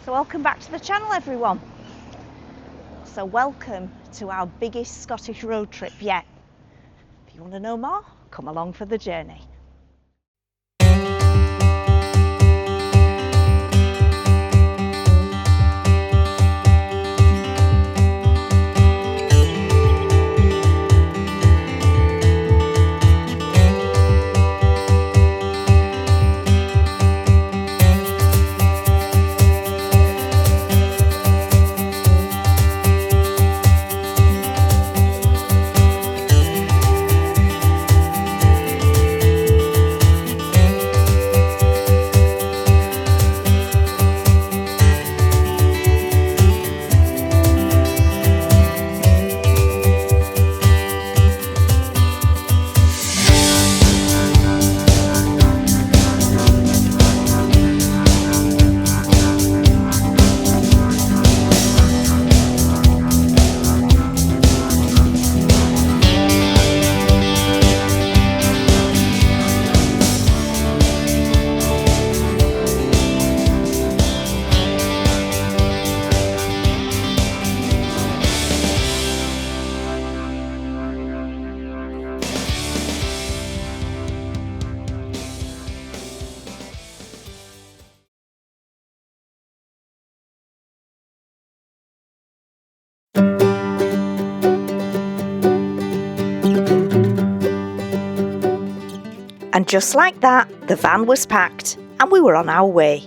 So welcome back to the channel, everyone. So welcome to our biggest Scottish road trip yet. If you want to know more, come along for the journey. And just like that, the van was packed and we were on our way.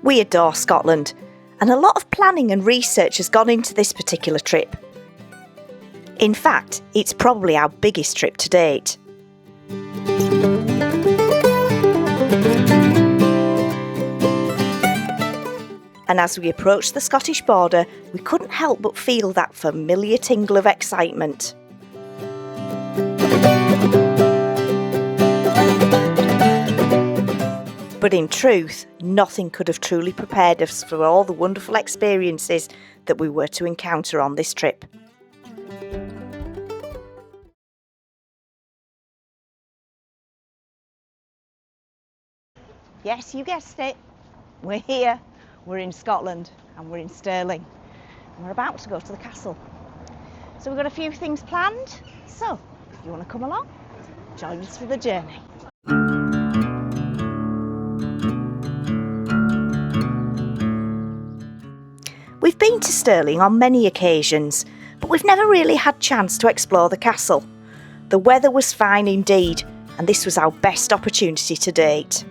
We adore Scotland, and a lot of planning and research has gone into this particular trip. In fact, it's probably our biggest trip to date. And as we approached the Scottish border, we couldn't help but feel that familiar tingle of excitement. But in truth, nothing could have truly prepared us for all the wonderful experiences that we were to encounter on this trip. Yes, you guessed it. We're here. We're in Scotland and we're in Stirling. And we're about to go to the castle. So we've got a few things planned. So if you want to come along, join us for the journey. We've been to Stirling on many occasions, but we've never really had chance to explore the castle. The weather was fine indeed, and this was our best opportunity to date.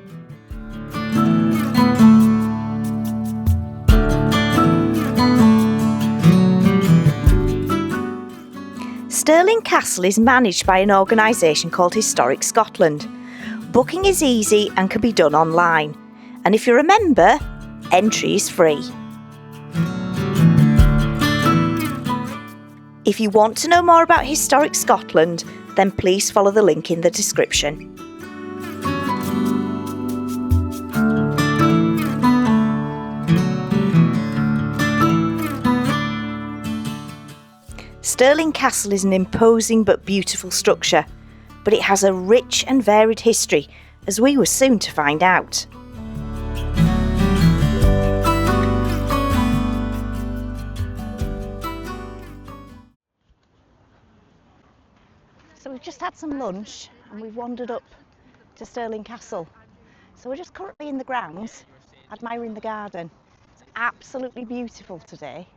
Stirling Castle is managed by an organisation called Historic Scotland. Booking is easy and can be done online. And if you're a member, entry is free. If you want to know more about Historic Scotland, then please follow the link in the description. Stirling Castle is an imposing but beautiful structure, but it has a rich and varied history, as we were soon to find out. So we've just had some lunch and we've wandered up to Stirling Castle. So we're just currently in the grounds, admiring the garden. It's absolutely beautiful today.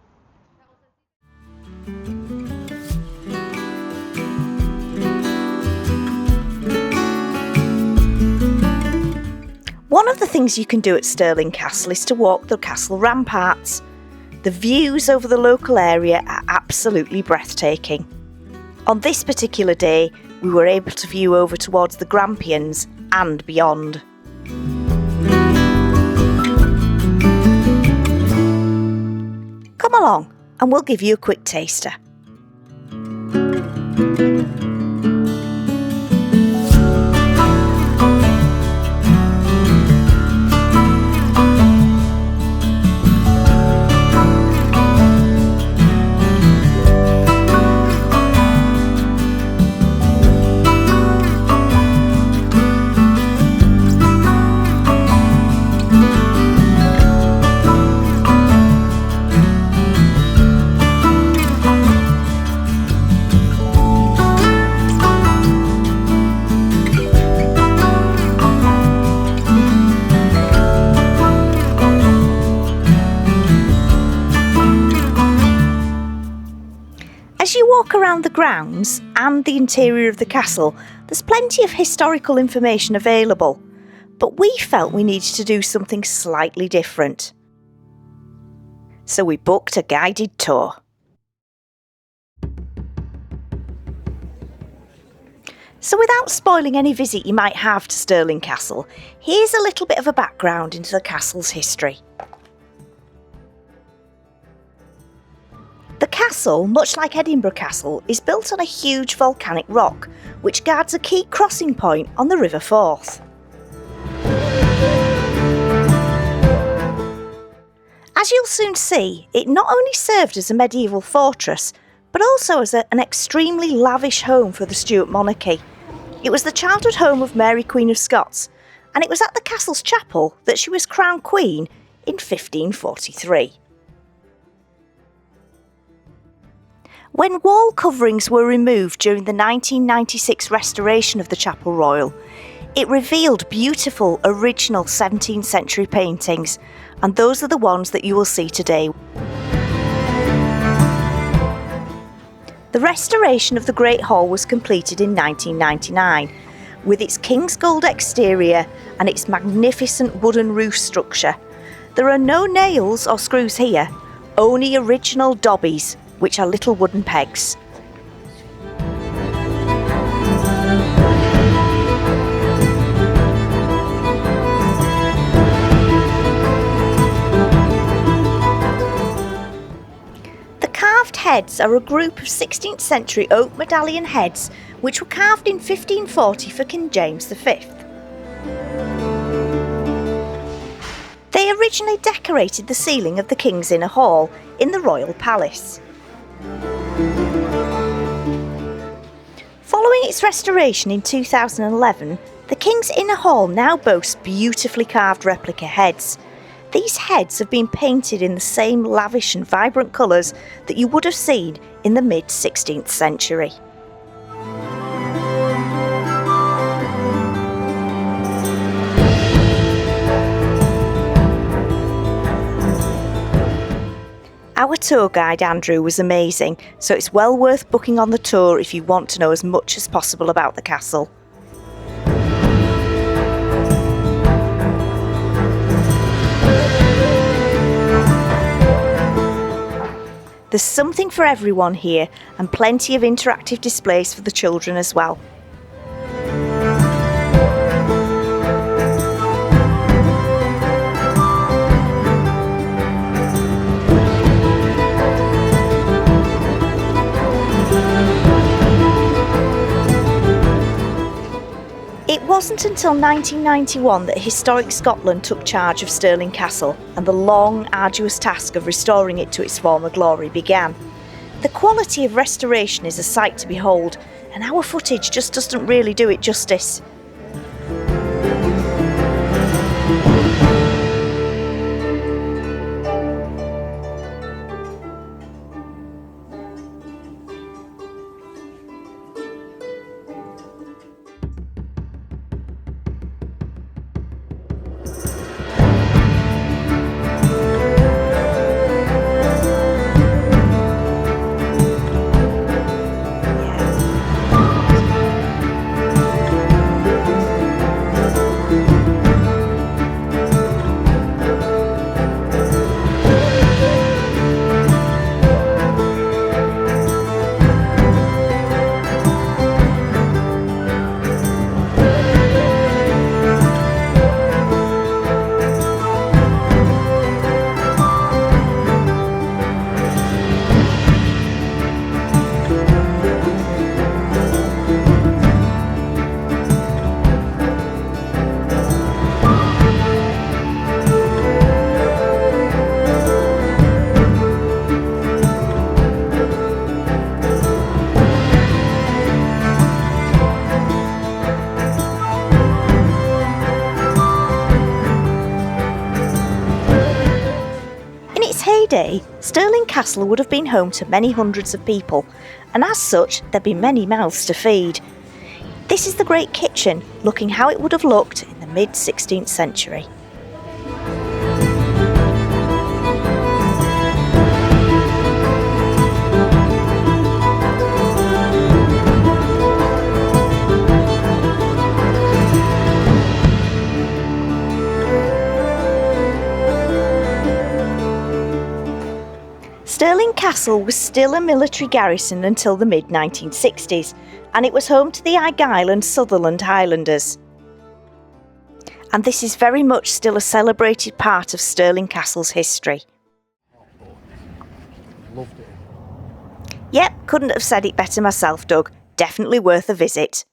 One of the things you can do at Stirling Castle is to walk the castle ramparts. The views over the local area are absolutely breathtaking. On this particular day, we were able to view over towards the Grampians and beyond. Come along and we'll give you a quick taster. As you walk around the grounds and the interior of the castle, there's plenty of historical information available, but we felt we needed to do something slightly different. So we booked a guided tour. So without spoiling any visit you might have to Stirling Castle, here's a little bit of a background into the castle's history. The castle, much like Edinburgh Castle, is built on a huge volcanic rock, which guards a key crossing point on the River Forth. As you'll soon see, it not only served as a medieval fortress, but also as an extremely lavish home for the Stuart monarchy. It was the childhood home of Mary Queen of Scots, and it was at the castle's chapel that she was crowned queen in 1543. When wall coverings were removed during the 1996 restoration of the Chapel Royal, it revealed beautiful original 17th century paintings, and those are the ones that you will see today. The restoration of the Great Hall was completed in 1999, with its King's Gold exterior and its magnificent wooden roof structure. There are no nails or screws here, only original dobbies, which are little wooden pegs. The carved heads are a group of 16th century oak medallion heads which were carved in 1540 for King James V. They originally decorated the ceiling of the King's Inner Hall in the Royal Palace. Following its restoration in 2011, the King's Inner Hall now boasts beautifully carved replica heads. These heads have been painted in the same lavish and vibrant colours that you would have seen in the mid-16th century. Our tour guide Andrew was amazing, so it's well worth booking on the tour if you want to know as much as possible about the castle. There's something for everyone here, and plenty of interactive displays for the children as well. It wasn't until 1991 that Historic Scotland took charge of Stirling Castle, and the long, arduous task of restoring it to its former glory began. The quality of restoration is a sight to behold, and our footage just doesn't really do it justice. Heyday, Stirling Castle would have been home to many hundreds of people, and as such there'd be many mouths to feed. This is the Great Kitchen, looking how it would have looked in the mid-16th century. castle was still a military garrison until the mid-1960s, and it was home to the Argyll and Sutherland Highlanders. And this is very much still a celebrated part of Stirling Castle's history. Loved it. Yep, couldn't have said it better myself, Doug. Definitely worth a visit.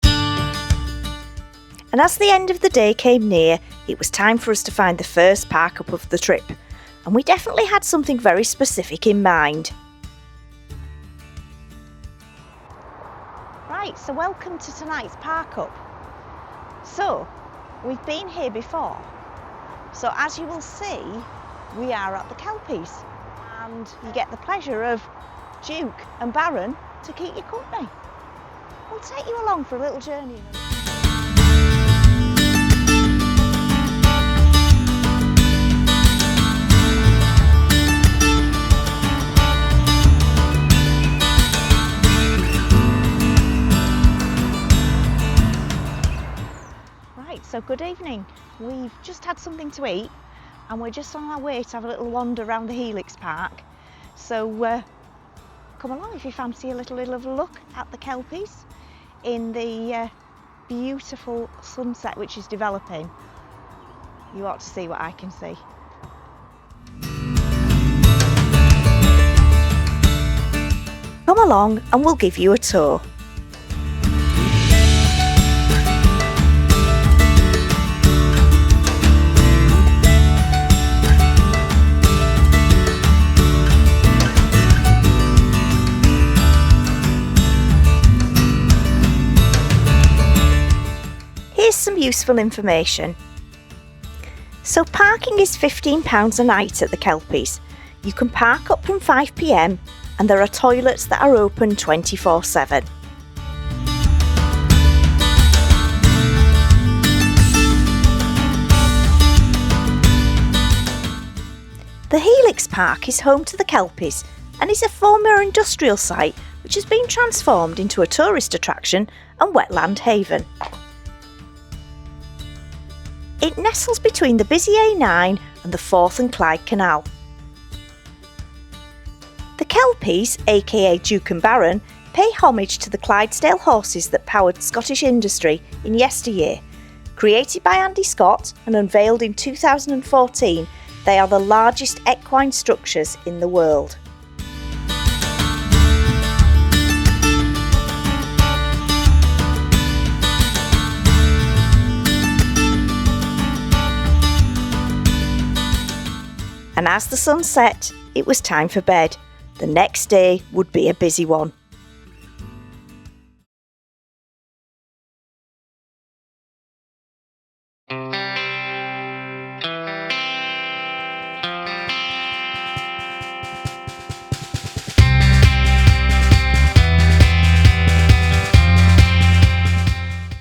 And as the end of the day came near, it was time for us to find the first park-up of the trip. And we definitely had something very specific in mind. Right, so welcome to tonight's park-up. So, we've been here before. So as you will see, we are at the Kelpies. And you get the pleasure of Duke and Baron to keep you company. We'll take you along for a little journey. Right, so good evening. We've just had something to eat and we're just on our way to have a little wander around the Helix Park. So come along if you fancy a little look at the Kelpies in the beautiful sunset which is developing. You ought to see what I can see. Come along and we'll give you a tour. Here's some useful information. So parking is £15 a night at the Kelpies. You can park up from 5 p.m. and there are toilets that are open 24/7. The Helix Park is home to the Kelpies and is a former industrial site which has been transformed into a tourist attraction and wetland haven. It nestles between the busy A9 and the Forth and Clyde Canal. The Kelpies, aka Duke and Baron, pay homage to the Clydesdale horses that powered Scottish industry in yesteryear. Created by Andy Scott and unveiled in 2014, they are the largest equine structures in the world. And as the sun set, it was time for bed. The next day would be a busy one.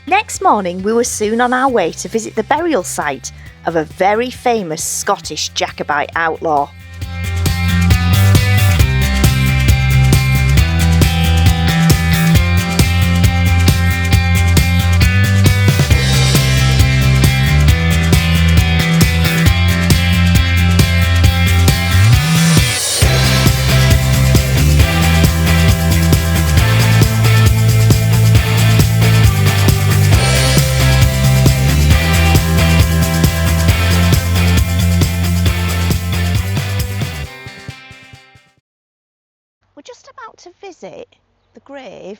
Next morning, we were soon on our way to visit the burial site of a very famous Scottish Jacobite outlaw. We're just about to visit the grave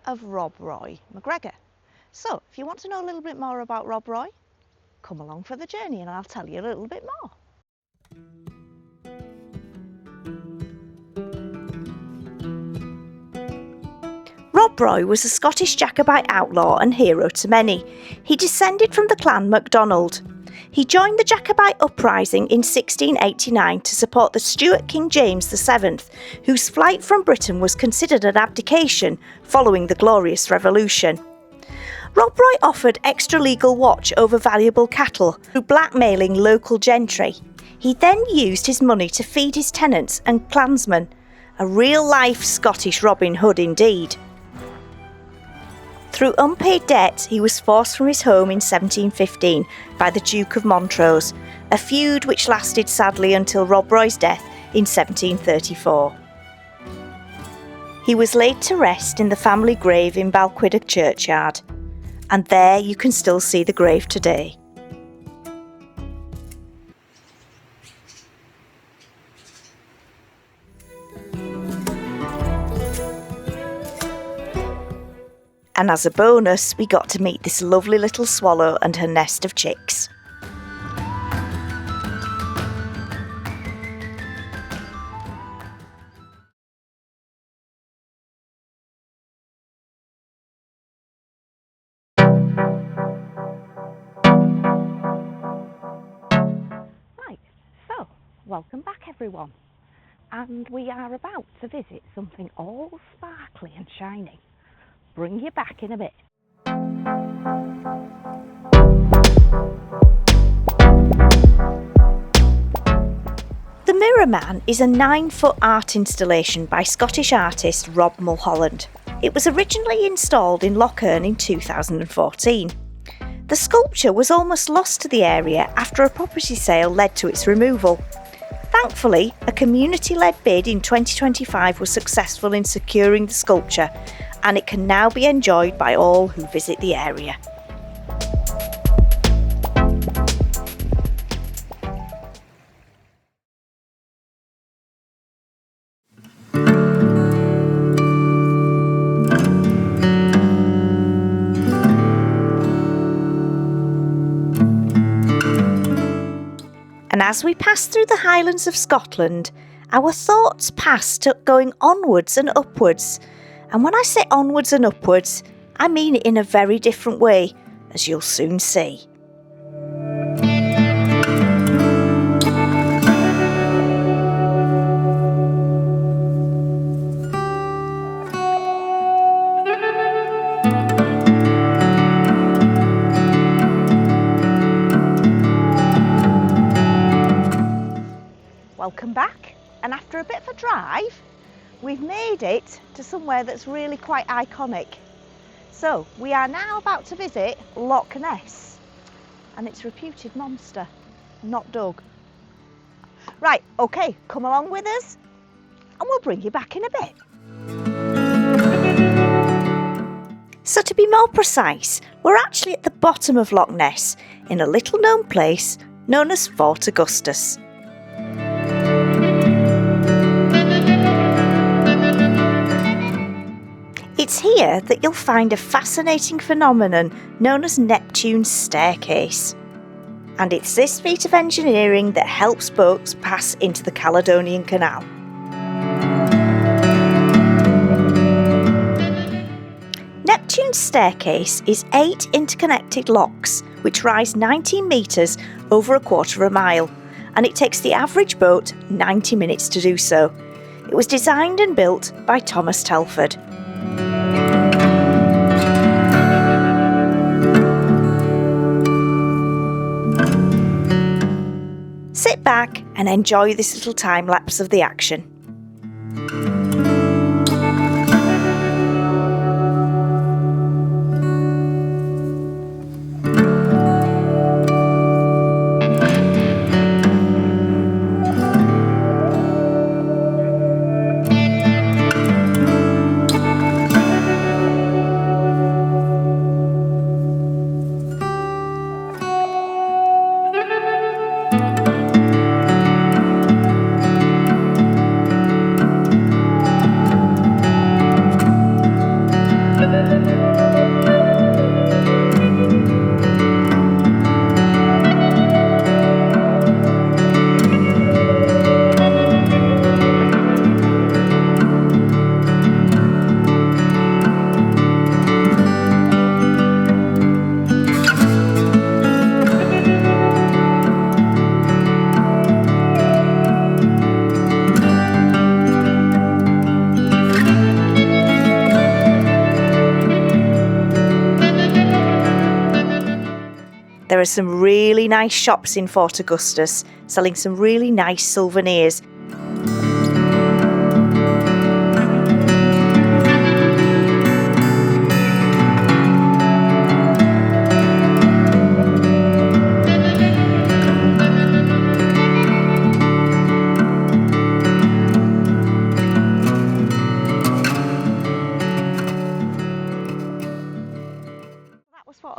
of Rob Roy McGregor. So, if you want to know a little bit more about Rob Roy, come along for the journey and I'll tell you a little bit more. Rob Roy was a Scottish Jacobite outlaw and hero to many. He descended from the clan MacDonald. He joined the Jacobite uprising in 1689 to support the Stuart King James VII, whose flight from Britain was considered an abdication following the Glorious Revolution. Rob Roy offered extra legal watch over valuable cattle through blackmailing local gentry. He then used his money to feed his tenants and clansmen. A real-life Scottish Robin Hood indeed. Through unpaid debt, he was forced from his home in 1715 by the Duke of Montrose, a feud which lasted sadly until Rob Roy's death in 1734. He was laid to rest in the family grave in Balquidder churchyard, and there you can still see the grave today. And as a bonus, we got to meet this lovely little swallow and her nest of chicks. Right, so welcome back everyone. And we are about to visit something all sparkly and shiny. Bring you back in a bit. The Mirror Man is a 9-foot art installation by Scottish artist Rob Mulholland. It was originally installed in Lochern in 2014. The sculpture was almost lost to the area after a property sale led to its removal. Thankfully, a community-led bid in 2025 was successful in securing the sculpture, and it can now be enjoyed by all who visit the area. And as we pass through the Highlands of Scotland, our thoughts pass to going onwards and upwards. And when I say onwards and upwards, I mean it in a very different way, as you'll soon see. Welcome back, and after a bit of a drive, we've made it to somewhere that's really quite iconic. So we are now about to visit Loch Ness and its reputed monster, not Doug. Right, okay, come along with us and we'll bring you back in a bit. So to be more precise, we're actually at the bottom of Loch Ness in a little known place known as Fort Augustus. It's here that you'll find a fascinating phenomenon known as Neptune's staircase. And it's this feat of engineering that helps boats pass into the Caledonian Canal. Neptune's staircase is 8 interconnected locks which rise 19 metres over a quarter of a mile, and it takes the average boat 90 minutes to do so. It was designed and built by Thomas Telford. Sit back and enjoy this little time lapse of the action. There are some really nice shops in Fort Augustus selling some really nice souvenirs.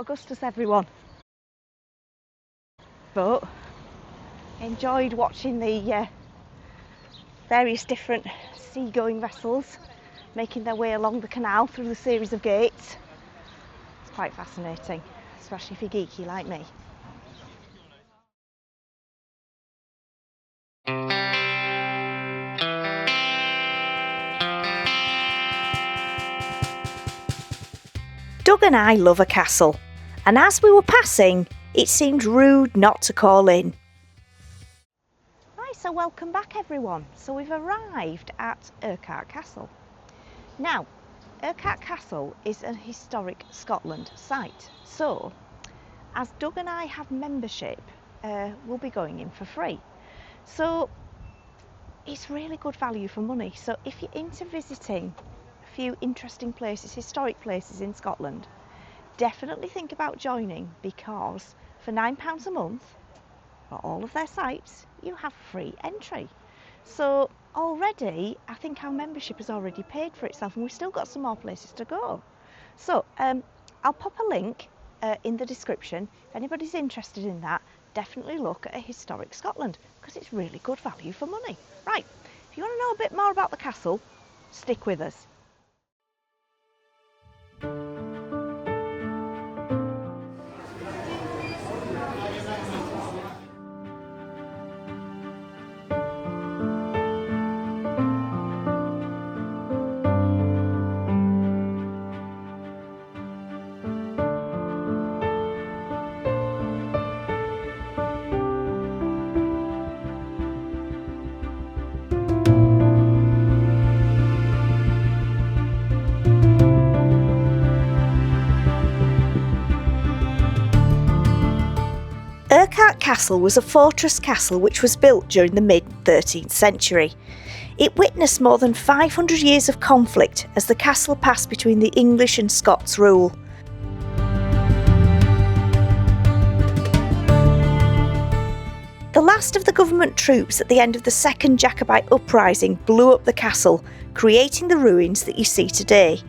Augustus, everyone. But enjoyed watching the various different seagoing vessels making their way along the canal through the series of gates. It's quite fascinating, especially if you're geeky like me. Doug and I love a castle, and as we were passing, it seemed rude not to call in. Right, so welcome back everyone. So we've arrived at Urquhart Castle. Now, Urquhart Castle is a historic Scotland site, so as Doug and I have membership, we'll be going in for free. So it's really good value for money. So if you're into visiting a few interesting places, historic places in Scotland, definitely think about joining, because for £9 a month for all of their sites, you have free entry. So already, I think our membership has already paid for itself, and we've still got some more places to go. So I'll pop a link in the description. If anybody's interested in that, definitely look at a historic Scotland, because it's really good value for money. Right, if you want to know a bit more about the castle, stick with us. Urquhart Castle was a fortress castle which was built during the mid-13th century. It witnessed more than 500 years of conflict as the castle passed between the English and Scots rule. The last of the government troops at the end of the Second Jacobite Uprising blew up the castle, creating the ruins that you see today.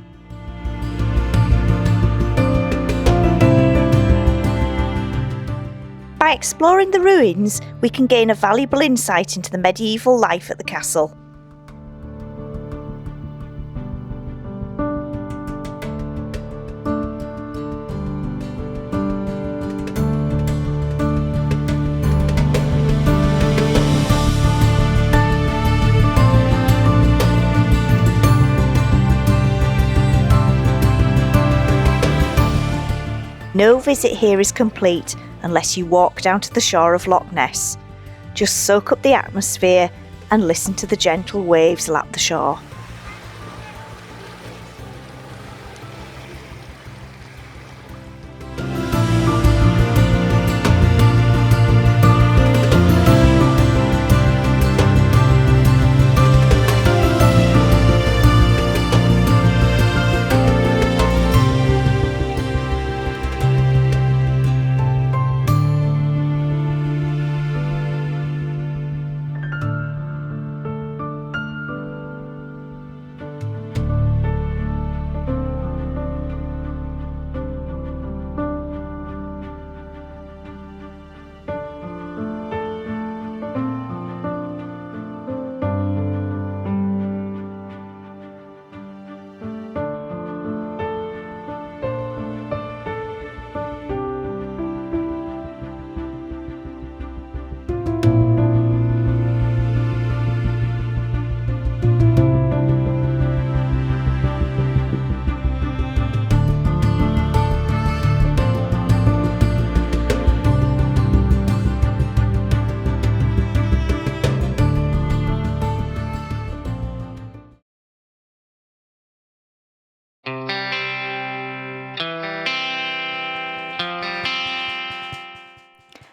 By exploring the ruins, we can gain a valuable insight into the medieval life at the castle. No visit here is complete unless you walk down to the shore of Loch Ness. Just soak up the atmosphere and listen to the gentle waves lap the shore.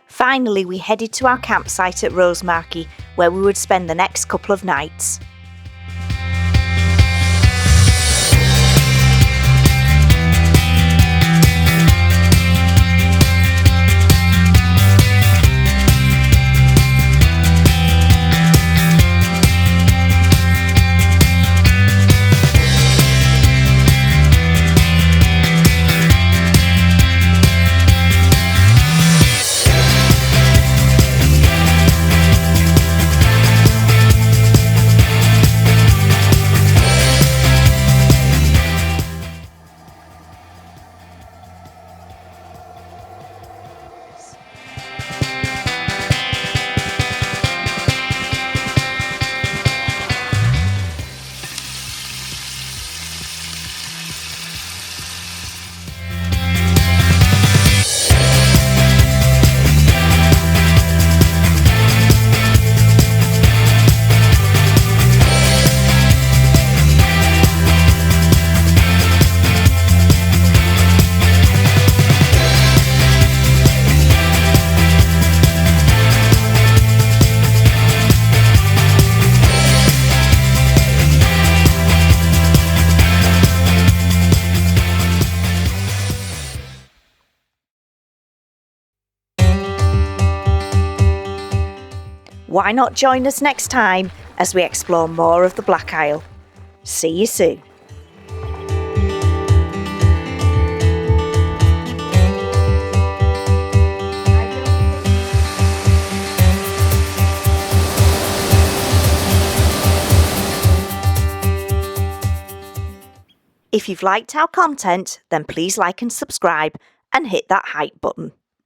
Finally, we headed to our campsite at Rosemarkie, where we would spend the next couple of nights. why not join us next time as we explore more of the Black Isle? See you soon. If you've liked our content, then please like and subscribe and hit that hype button.